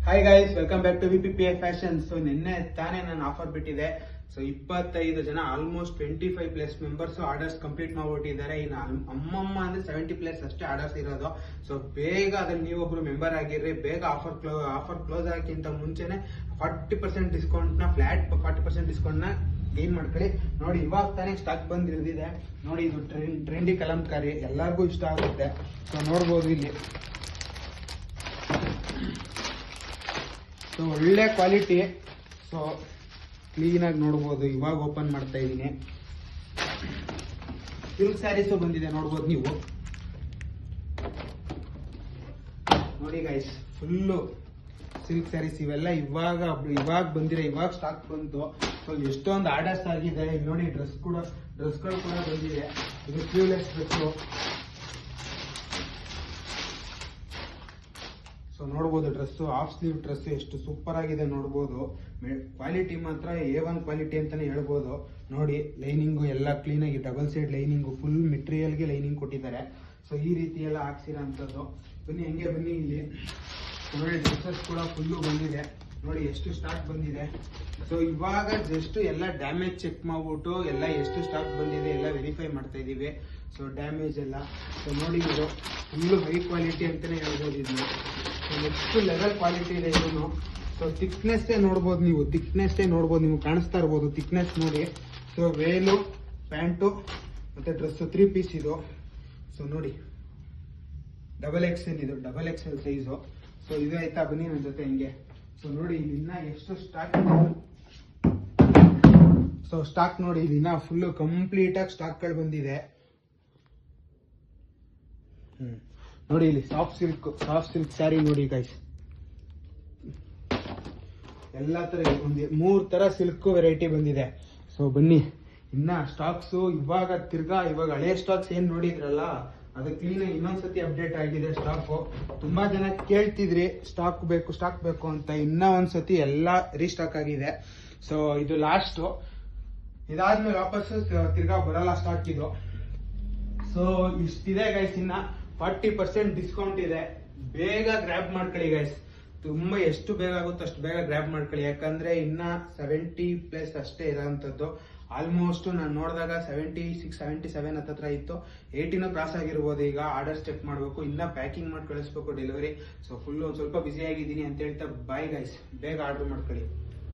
Hi guys, welcome back to VPPA fashion. So ನಿನ್ನೆ ತಾನೇ ನಾನು ಆಫರ್ ಬಿಟ್ಟಿದೆ. ಸೊ 25 ಜನ, ಆಲ್ಮೋಸ್ಟ್ 25+ ಮೆಂಬರ್ಸ್ ಆರ್ಡರ್ಸ್ ಕಂಪ್ಲೀಟ್ ಮಾಡ್ಬಿಟ್ಟಿದ್ದಾರೆ. ಇನ್ನು ಅಮ್ಮಮ್ಮ ಅಂದ್ರೆ 70+ ಅಷ್ಟೇ ಆರ್ಡರ್ಸ್ ಇರೋದು. ಸೊ ಬೇಗ ಅದ್ರಲ್ಲಿ ನೀವೊಬ್ರು ಮೆಂಬರ್ ಆಗಿರ್ರಿ. ಬೇಗ ಆಫರ್ ಕ್ಲೋಸ್ ಆಗಕ್ಕಿಂತ ಮುಂಚೆನೆ 40% ಡಿಸ್ಕೌಂಟ್ ನ ಫ್ಲಾಟ್ 40% ಡಿಸ್ಕೌಂಟ್ ನ ಗೇನ್ ಮಾಡ್ಕೊಳ್ಳಿ. ನೋಡಿ, ಇವಾಗ ತಾನೇ ಸ್ಟಾಕ್ ಬಂದ್ ಇಳಿದಿದೆ. ನೋಡಿ, ಇದು ಟ್ರೆಂಡಿ ಕಲಂಕಾರಿ, ಎಲ್ಲರಿಗೂ ಇಷ್ಟ ಆಗುತ್ತೆ. ಸೊ ನೋಡ್ಬೋದು ಇಲ್ಲಿ. ಸೊ ಒಳ್ಳೆ ಕ್ವಾಲಿಟಿ. ಸೊ ಕ್ಲೀನ್ ಆಗಿ ನೋಡ್ಬೋದು. ಇವಾಗ ಓಪನ್ ಮಾಡ್ತಾ ಇದ್ದೀನಿ. ಸಿಲ್ಕ್ ಸ್ಯಾರೀಸು ಬಂದಿದೆ, ನೋಡ್ಬೋದು ನೀವು. ನೋಡಿ ಗೈಸ್, ಫುಲ್ಲು ಸಿಲ್ಕ್ ಸ್ಯಾರೀಸ್ ಇವೆಲ್ಲ ಇವಾಗ ಬಂದಿರೋ, ಇವಾಗ ಸ್ಟಾಕ್ ಬಂತು. ಸೊ ಎಷ್ಟೊಂದು ಆರ್ಡರ್ಸ್ ಆಗಿದೆ. ಇಲ್ಲಿ ನೋಡಿ, ಡ್ರೆಸ್ಗಳು ಕೂಡ ಬಂದಿದೆ. ಇದು ಸ್ಲೀವ್ಲೆಸ್ ಡ್ರೆಸ್ಸು. ಸೊ ನೋಡ್ಬೋದು, ಡ್ರೆಸ್ಸು ಹಾಫ್ ಸ್ಲೀವ್ ಡ್ರೆಸ್ ಎಷ್ಟು ಸೂಪರ್ ಆಗಿದೆ ನೋಡ್ಬೋದು. ಕ್ವಾಲಿಟಿ ಮಾತ್ರ A1 ಕ್ವಾಲಿಟಿ ಅಂತಾನೆ ಹೇಳ್ಬೋದು. ನೋಡಿ, ಲೈನಿಂಗು ಎಲ್ಲ ಕ್ಲೀನ್ ಆಗಿ ಡಬಲ್ ಸೈಡ್ ಲೈನಿಂಗು, ಫುಲ್ ಮೆಟೀರಿಯಲ್ಗೆ ಲೈನಿಂಗ್ ಕೊಟ್ಟಿದ್ದಾರೆ. ಸೊ ಈ ರೀತಿ ಎಲ್ಲ ಹಾಕ್ಸಿರೋಂಥದ್ದು. ಬನ್ನಿ, ಹಂಗೆ ಬನ್ನಿ. ಇಲ್ಲಿ ನೋಡಿ, ಡ್ರೆಸ್ಸಸ್ ಕೂಡ ಫುಲ್ಲು ಬಂದಿದೆ. ನೋಡಿ ಎಷ್ಟು ಸ್ಟಾಕ್ ಬಂದಿದೆ. ಸೊ ಇವಾಗ ಜಸ್ಟ್ ಎಲ್ಲ ಡ್ಯಾಮೇಜ್ ಚೆಕ್ ಮಾಡ್ಬಿಟ್ಟು ಎಲ್ಲ ಎಷ್ಟು ಸ್ಟಾಕ್ ಬಂದಿದೆ ಎಲ್ಲ ವೆರಿಫೈ ಮಾಡ್ತಾ ಇದೀವಿ. ಸೊ ಡ್ಯಾಮೇಜ್ ಎಲ್ಲ. ಸೊ ನೋಡಿ, ಇದು ಫುಲ್ಲು ಹೈ ಕ್ವಾಲಿಟಿ ಅಂತಾನೆ ಹೇಳ್ಬೋದು. ಇದು ನೆಕ್ಸ್ಟ್ ಲೆವೆಲ್ ಕ್ವಾಲಿಟಿ ಇದೆ ಇದನ್ನು. ಸೊ ಥಿಕ್ನೆಸ್ಸೇ ನೋಡ್ಬೋದು ನೀವು. ನೀವು ಕಾಣಿಸ್ತಾ ಇರ್ಬೋದು ಥಿಕ್ನೆಸ್ ನೋಡಿ. ಸೊ ವೇಲು, ಪ್ಯಾಂಟು ಮತ್ತೆ ಡ್ರೆಸ್ 3 ಪೀಸ್ ಇದು. ಸೊ ನೋಡಿ, XXL ಇದು, XXL ಸೈಜು. ಸೊ ಇದು ಆಯ್ತಾ, ಬನ್ನಿ ನನ್ನ ಜೊತೆ ಹಿಂಗೆ. ಸೊ ನೋಡಿ, ಇನ್ನ ಎಷ್ಟು ಸ್ಟಾಕ್ ಇದೆ. ಸೊ ಸ್ಟಾಕ್ ನೋಡಿ, ಇಲ್ಲಿನ ಫುಲ್ಲು ಕಂಪ್ಲೀಟ್ ಆಗಿ ಸ್ಟಾಕ್ಗಳು ಬಂದಿದೆ. ನೋಡಿ, ಇಲ್ಲಿ ಸಾಫ್ಟ್ ಸಿಲ್ಕ್ ಸ್ಯಾರಿ ನೋಡಿ ಗೈಸ್. ಎಲ್ಲ ತರ ಒಂದು 3 ತರ ಸಿಲ್ಕ್ ವೆರೈಟಿ ಬಂದಿದೆ. ಸೊ ಬನ್ನಿ, ಇನ್ನ ಸ್ಟಾಕ್ಸ್ ಇವಾಗ ಹಳೆ ಸ್ಟಾಕ್ಸ್ ಏನ್ ನೋಡಿದ್ರಲ್ಲ, ಅದು ಕ್ಲೀನ್ ಆಗಿ ಇನ್ನೊಂದ್ಸತಿ ಅಪ್ಡೇಟ್ ಆಗಿದೆ ಸ್ಟಾಕ್. ತುಂಬಾ ಜನ ಕೇಳ್ತಿದ್ರಿ ಸ್ಟಾಕ್ ಬೇಕು ಅಂತ. ಇನ್ನ ಒಂದ್ಸತಿ ಎಲ್ಲ ರೀಸ್ಟಾಕ್ ಆಗಿದೆ. ಸೊ ಇದು ಲಾಸ್ಟ್. ಇದಾದ್ಮೇಲೆ ವಾಪಸ್ ತಿರ್ಗಾ ಬರಲ್ಲ ಸ್ಟಾಕ್ ಇದು. ಸೊ ಇಷ್ಟಿದೆ ಗೈಸ್. ಇನ್ನ 40% ಡಿಸ್ಕೌಂಟ್ ಇದೆ. ಬೇಗ ಗ್ರ್ಯಾಬ್ ಮಾಡ್ಕೊಳ್ಳಿ ಗೈಸ್. ತುಂಬಾ ಎಷ್ಟು ಬೇಗ ಆಗುತ್ತೋ ಅಷ್ಟು ಬೇಗ ಗ್ರ್ಯಾಬ್ ಮಾಡ್ಕೊಳ್ಳಿ. ಯಾಕಂದ್ರೆ ಇನ್ನ 70+ ಅಷ್ಟೇ ಇರೋಂಥದ್ದು. ಆಲ್ಮೋಸ್ಟ್ ನಾನು ನೋಡಿದಾಗ 76, 77 ಹತ್ರ ಇತ್ತು. 80 ಕ್ರಾಸ್ ಆಗಿರ್ಬೋದು. ಈಗ ಆರ್ಡರ್ಸ್ ಚೆಕ್ ಮಾಡಬೇಕು, ಇನ್ನ ಪ್ಯಾಕಿಂಗ್ ಮಾಡಿ ಕಳಿಸ್ಬೇಕು ಡೆಲಿವರಿ. ಸೊ ಫುಲ್ ಸ್ವಲ್ಪ ಬ್ಯುಸಿ ಆಗಿದ್ದೀನಿ ಅಂತ ಹೇಳ್ತಾ ಬಾಯ್ ಗೈಸ್. ಬೇಗ ಆರ್ಡರ್ ಮಾಡ್ಕೊಳ್ಳಿ.